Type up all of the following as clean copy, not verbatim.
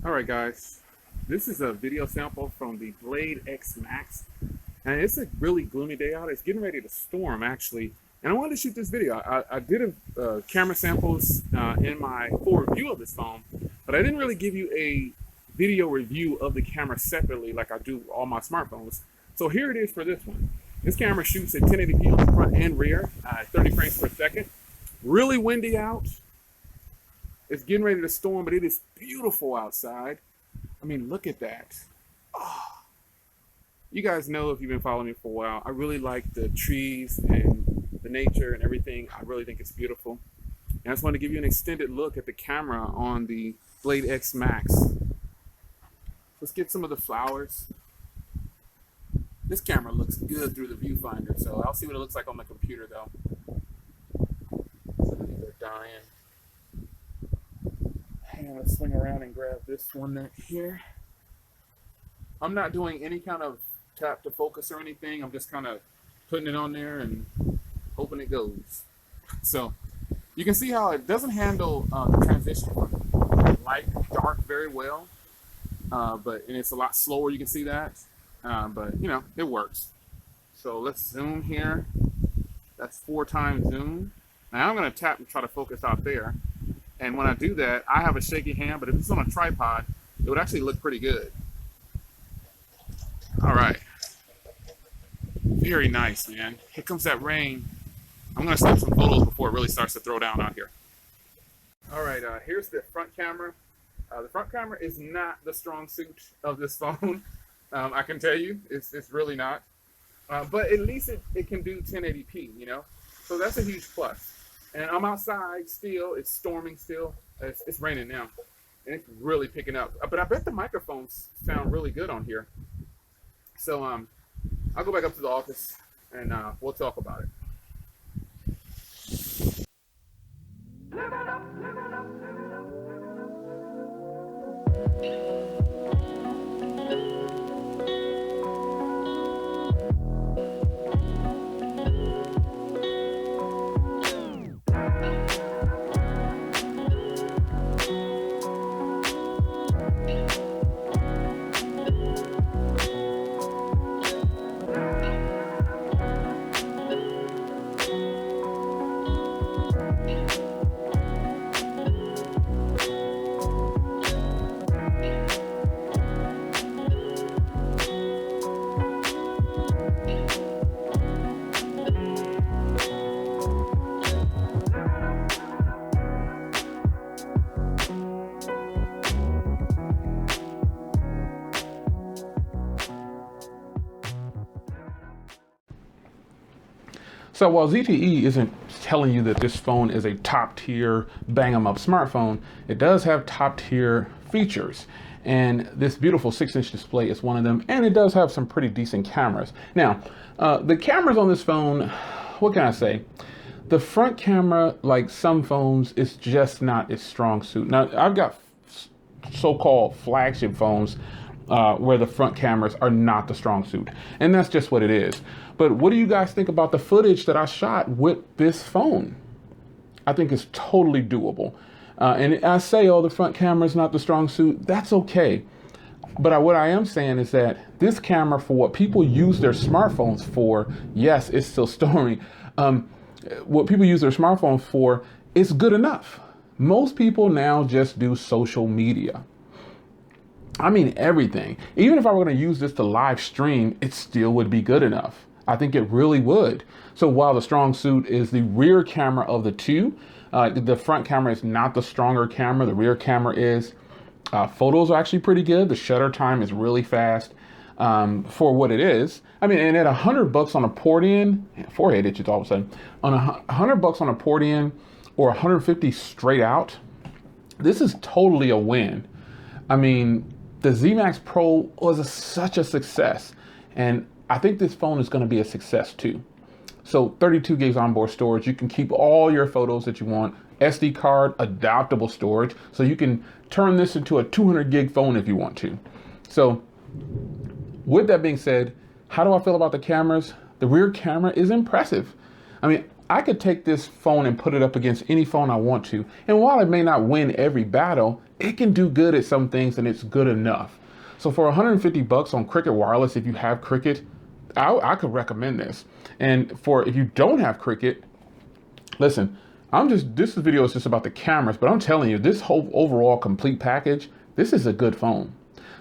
All right, guys, this is a video sample from the Blade X Max, and it's a really gloomy day out. It's getting ready to storm, actually, and I wanted to shoot this video. I did camera samples in my full review of this phone, but I didn't really give you a video review of the camera separately like I do all my smartphones. So here it is for this one. This camera shoots at 1080p on the front and rear, 30 frames per second. Really windy out. It's getting ready to storm, but it is beautiful outside. I mean, look at that. Oh. You guys know, if you've been following me for a while, I really like the trees and the nature and everything. I really think it's beautiful. And I just want to give you an extended look at the camera on the Blade X Max. Let's get some of the flowers. This camera looks good through the viewfinder, so I'll see what it looks like on the computer, though. Some of these are dying. Let's swing around and grab this one here. I'm not doing any kind of tap to focus or anything. I'm just kind of putting it on there and hoping it goes. So you can see how it doesn't handle the transition from light to dark very well, and it's a lot slower. You can see that, but you know, it works. So let's zoom here. That's 4 times zoom. Now I'm going to tap and try to focus out there. And when I do that, I have a shaky hand, but if it's on a tripod, it would actually look pretty good. All right. Very nice, man. Here comes that rain. I'm going to snap some photos before it really starts to throw down out here. All right, here's the front camera. The front camera is not the strong suit of this phone. I can tell you, it's really not. But at least it can do 1080p, you know? So that's a huge plus. And I'm outside still. It's storming still. It's raining now. And it's really picking up. But I bet the microphones sound really good on here. So I'll go back up to the office and we'll talk about it. So while ZTE isn't telling you that this phone is a top tier bang 'em up smartphone, it does have top tier features. And this beautiful 6-inch display is one of them. And it does have some pretty decent cameras. Now, the cameras on this phone, what can I say? The front camera, like some phones, is just not its strong suit. Now, I've got so-called flagship phones where the front cameras are not the strong suit. And that's just what it is. But what do you guys think about the footage that I shot with this phone? I think it's totally doable. And I say, oh, the front camera is not the strong suit. That's okay. But what I am saying is that this camera, for what people use their smartphones for, yes, it's still stormy. What people use their smartphones for, it's good enough. Most people now just do social media. I mean, everything. Even if I were going to use this to live stream, it still would be good enough. I think it really would. So while the strong suit is the rear camera of the two, the front camera is not the stronger camera. The rear camera is. Photos are actually pretty good. The shutter time is really fast for what it is. I mean, and at $100 on a port in, forehead itches all of a sudden, on $100 on a port in or 150 straight out, this is totally a win. I mean, the Z Max Pro was such a success, and I think this phone is going to be a success too. So 32 gigs onboard storage, you can keep all your photos that you want. SD card, adaptable storage, so you can turn this into a 200 gig phone if you want to. So with that being said, how do I feel about the cameras? The rear camera is impressive. I mean, I could take this phone and put it up against any phone I want to. And while it may not win every battle, it can do good at some things and it's good enough. So for 150 bucks on Cricket Wireless, if you have Cricket, I could recommend this. And for if you don't have Cricket, listen, this video is just about the cameras, but I'm telling you, this whole overall complete package, this is a good phone.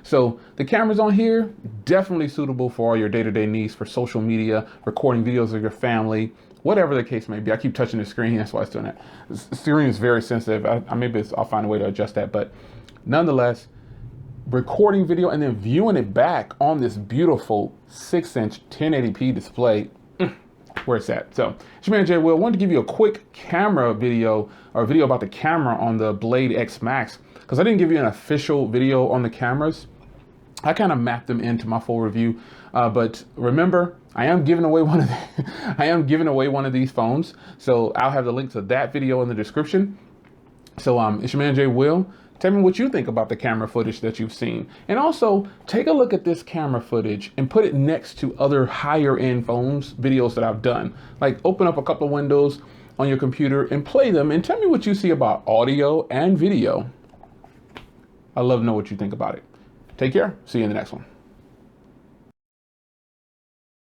So the cameras on here, definitely suitable for all your day-to-day needs for social media, recording videos of your family, whatever the case may be. I keep touching the screen, that's why it's doing that. The screen is very sensitive. I'll find a way to adjust that, but nonetheless, recording video and then viewing it back on this beautiful 6-inch 1080p display, where it's at. So it's your man Jay Will. I wanted to give you a quick camera video, or a video about the camera on the Blade X Max, because I didn't give you an official video on the cameras. I kind of mapped them into my full review, but remember, I am giving away one of these phones. So I'll have the link to that video in the description. So it's your man Jay Will. Tell me what you think about the camera footage that you've seen. And also take a look at this camera footage and put it next to other higher end phones, videos that I've done. Like open up a couple of windows on your computer and play them and tell me what you see about audio and video. I'd love to know what you think about it. Take care. See you in the next one.